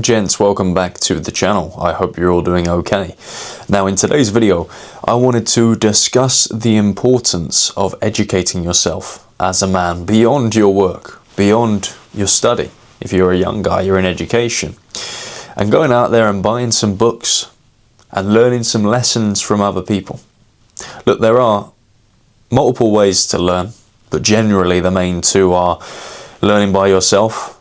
Gents, welcome back to the channel. I hope you're all doing okay. Now in today's video, I wanted to discuss the importance of educating yourself as a man beyond your work, beyond your study. If you're a young guy, you're in education. And going out there and buying some books and learning some lessons from other people. Look, there are multiple ways to learn, but generally the main two are learning by yourself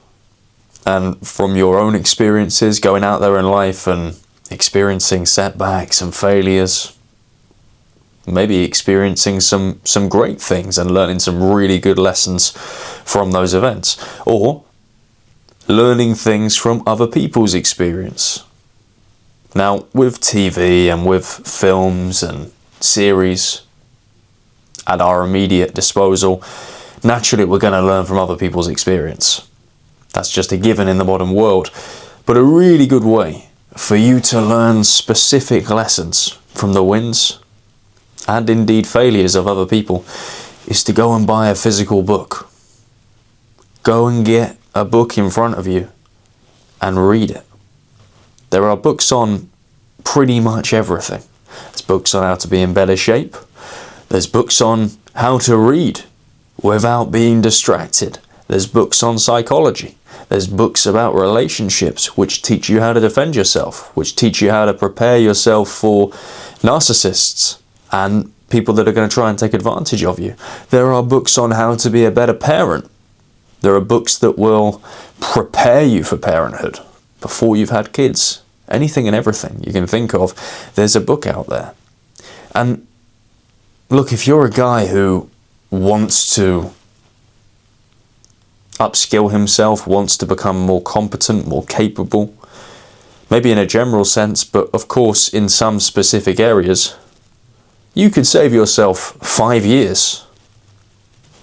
and from your own experiences, going out there in life and experiencing setbacks and failures, maybe experiencing some great things and learning some really good lessons from those events, or learning things from other people's experience. Now, with TV and with films and series at our immediate disposal, naturally we're going to learn from other people's experience. That's just a given in the modern world. But a really good way for you to learn specific lessons from the wins and indeed failures of other people is to go and buy a physical book. Go and get a book in front of you and read it. There are books on pretty much everything. There's books on how to be in better shape. There's books on how to read without being distracted. There's books on psychology. There's books about relationships which teach you how to defend yourself, which teach you how to prepare yourself for narcissists and people that are going to try and take advantage of you. There are books on how to be a better parent. There are books that will prepare you for parenthood before you've had kids. Anything and everything you can think of, there's a book out there. And look, if you're a guy who wants to upskill himself, wants to become more competent, more capable, maybe in a general sense, but of course in some specific areas, you could save yourself 5 years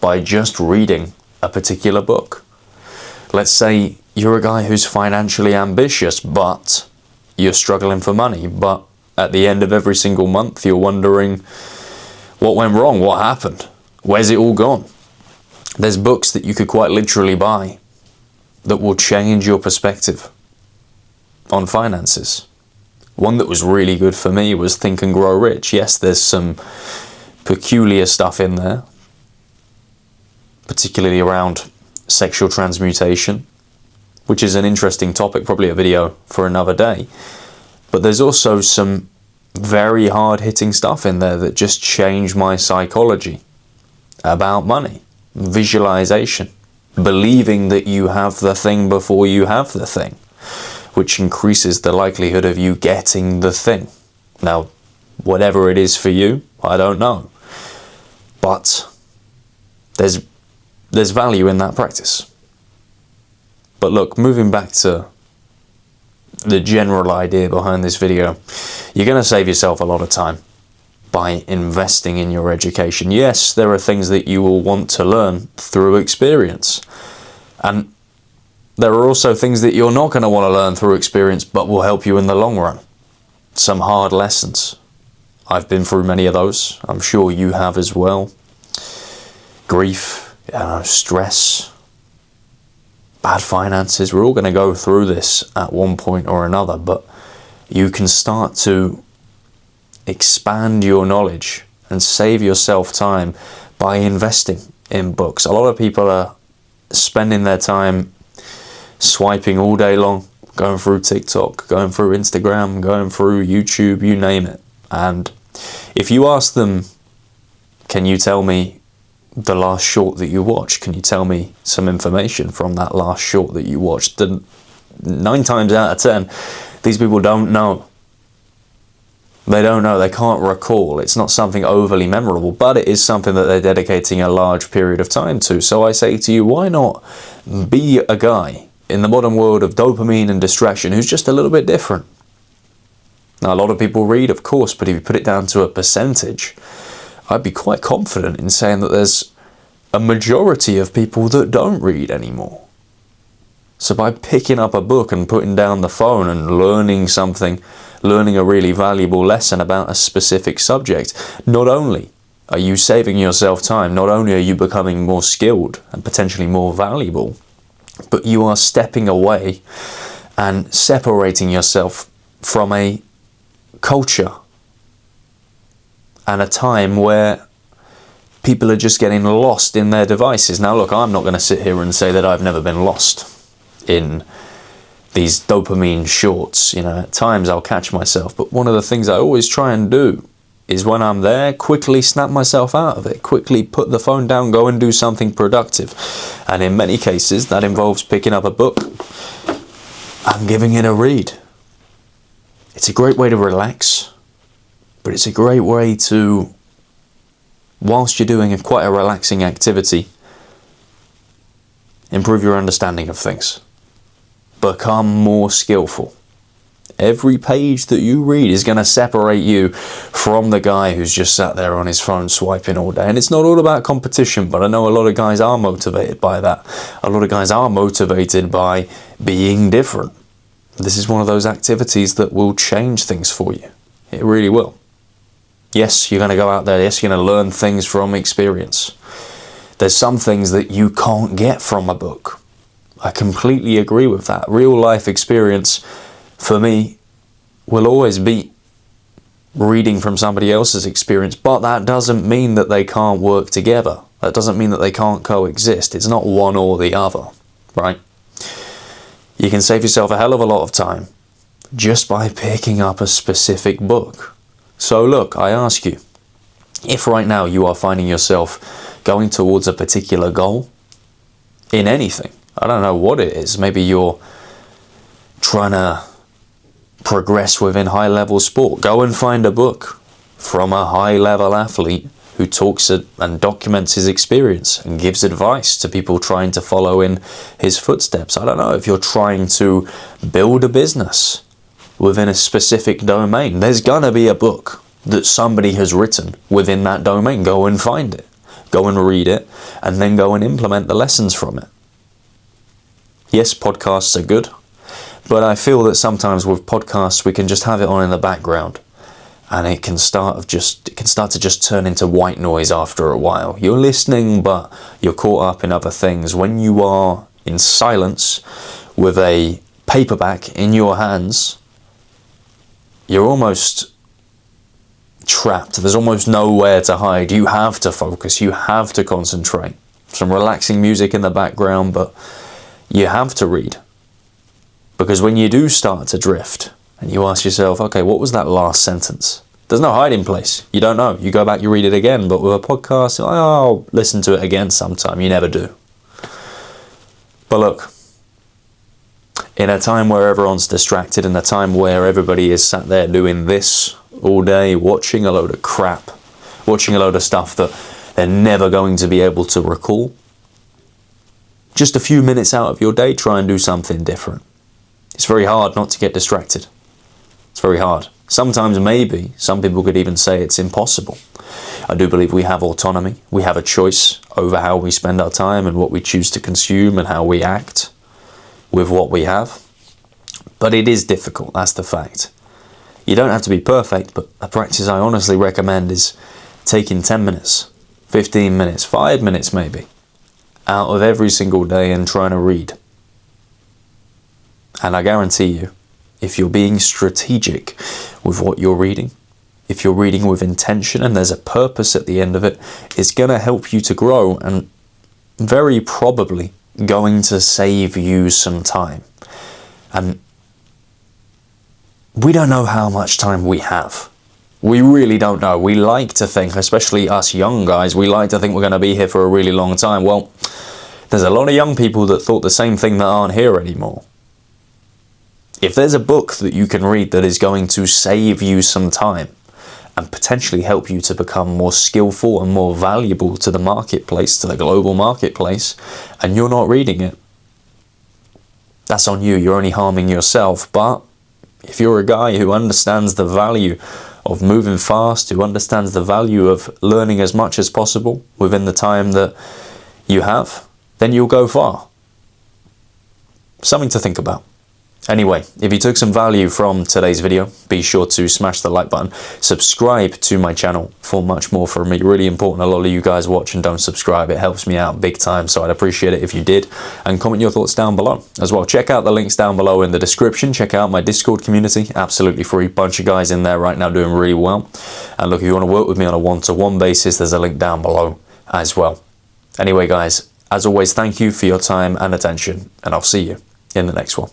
by just reading a particular book. Let's say you're a guy who's financially ambitious, but you're struggling for money, but at the end of every single month you're wondering what went wrong, what happened, where's it all gone? There's books that you could quite literally buy that will change your perspective on finances. One that was really good for me was Think and Grow Rich. Yes, there's some peculiar stuff in there, particularly around sexual transmutation, which is an interesting topic, probably a video for another day. But there's also some very hard-hitting stuff in there that just changed my psychology about money. Visualization, believing that you have the thing before you have the thing, which increases the likelihood of you getting the thing. Now, whatever it is for you, I don't know. But there's value in that practice. But look, moving back to the general idea behind this video, you're going to save yourself a lot of time by investing in your education. Yes, there are things that you will want to learn through experience. And there are also things that you're not going to want to learn through experience, but will help you in the long run. Some hard lessons. I've been through many of those. I'm sure you have as well. Grief, stress, bad finances. We're all going to go through this at one point or another, but you can start to expand your knowledge and save yourself time by investing in books. A lot of people are spending their time swiping all day long, going through TikTok, going through Instagram, going through YouTube, you name it. And if you ask them, can you tell me the last short that you watched? Can you tell me some information from that last short that you watched? Then 9 times out of 10, these people don't know. They don't know, they can't recall. It's not something overly memorable, but it is something that they're dedicating a large period of time to. So I say to you, why not be a guy in the modern world of dopamine and distraction who's just a little bit different? Now, a lot of people read, of course, but if you put it down to a percentage, I'd be quite confident in saying that there's a majority of people that don't read anymore. So by picking up a book and putting down the phone and learning something, learning a really valuable lesson about a specific subject, not only are you saving yourself time, not only are you becoming more skilled and potentially more valuable, but you are stepping away and separating yourself from a culture and a time where people are just getting lost in their devices. Now look, I'm not going to sit here and say that I've never been lost in these dopamine shorts. At times I'll catch myself, but one of the things I always try and do is when I'm there, quickly snap myself out of it, quickly put the phone down, go and do something productive. And in many cases, that involves picking up a book and giving it a read. It's a great way to relax, but it's a great way to, whilst you're doing quite a relaxing activity, improve your understanding of things. Become more skillful. Every page that you read is going to separate you from the guy who's just sat there on his phone swiping all day. And it's not all about competition, but I know a lot of guys are motivated by that. A lot of guys are motivated by being different. This is one of those activities that will change things for you. It really will. Yes, you're going to go out there. Yes, you're going to learn things from experience. There's some things that you can't get from a book. I completely agree with that. Real life experience, for me, will always be reading from somebody else's experience, but that doesn't mean that they can't work together. That doesn't mean that they can't coexist. It's not one or the other, right? You can save yourself a hell of a lot of time just by picking up a specific book. So look, I ask you, if right now you are finding yourself going towards a particular goal in anything, I don't know what it is, maybe you're trying to progress within high-level sport, go and find a book from a high-level athlete who talks and documents his experience and gives advice to people trying to follow in his footsteps. I don't know, if you're trying to build a business within a specific domain, there's gonna be a book that somebody has written within that domain. Go and find it, go and read it, and then go and implement the lessons from it. Yes, podcasts are good, but I feel that sometimes with podcasts we can just have it on in the background, and it can start to just turn into white noise after a while. You're listening, but you're caught up in other things. When you are in silence with a paperback in your hands, you're almost trapped. There's almost nowhere to hide. You have to focus. You have to concentrate. Some relaxing music in the background, but you have to read. Because when you do start to drift and you ask yourself, okay, what was that last sentence? There's no hiding place. You don't know. You go back, you read it again. But with a podcast, I'll listen to it again sometime. You never do. But look, in a time where everyone's distracted, in a time where everybody is sat there doing this all day, watching a load of crap, watching a load of stuff that they're never going to be able to recall, just a few minutes out of your day, try and do something different. It's very hard not to get distracted. It's very hard. Sometimes maybe, some people could even say it's impossible. I do believe we have autonomy. We have a choice over how we spend our time and what we choose to consume and how we act with what we have. But it is difficult, that's the fact. You don't have to be perfect, but a practice I honestly recommend is taking 10 minutes, 15 minutes, 5 minutes maybe, out of every single day and trying to read. And I guarantee you, if you're being strategic with what you're reading, if you're reading with intention and there's a purpose at the end of it, it's going to help you to grow and very probably going to save you some time. And we don't know how much time we have. We really don't know. We like to think, especially us young guys, we like to think we're going to be here for a really long time. Well, there's a lot of young people that thought the same thing that aren't here anymore. If there's a book that you can read that is going to save you some time and potentially help you to become more skillful and more valuable to the marketplace, to the global marketplace, and you're not reading it, that's on you. You're only harming yourself. But if you're a guy who understands the value of moving fast, who understands the value of learning as much as possible within the time that you have, then you'll go far. Something to think about. Anyway, if you took some value from today's video, be sure to smash the like button, subscribe to my channel for much more from me. Really important, a lot of you guys watch and don't subscribe. It helps me out big time, so I'd appreciate it if you did. And comment your thoughts down below as well. Check out the links down below in the description. Check out my Discord community, absolutely free. Bunch of guys in there right now doing really well. And look, if you want to work with me on a one-to-one basis, there's a link down below as well. Anyway, guys, as always, thank you for your time and attention, and I'll see you in the next one.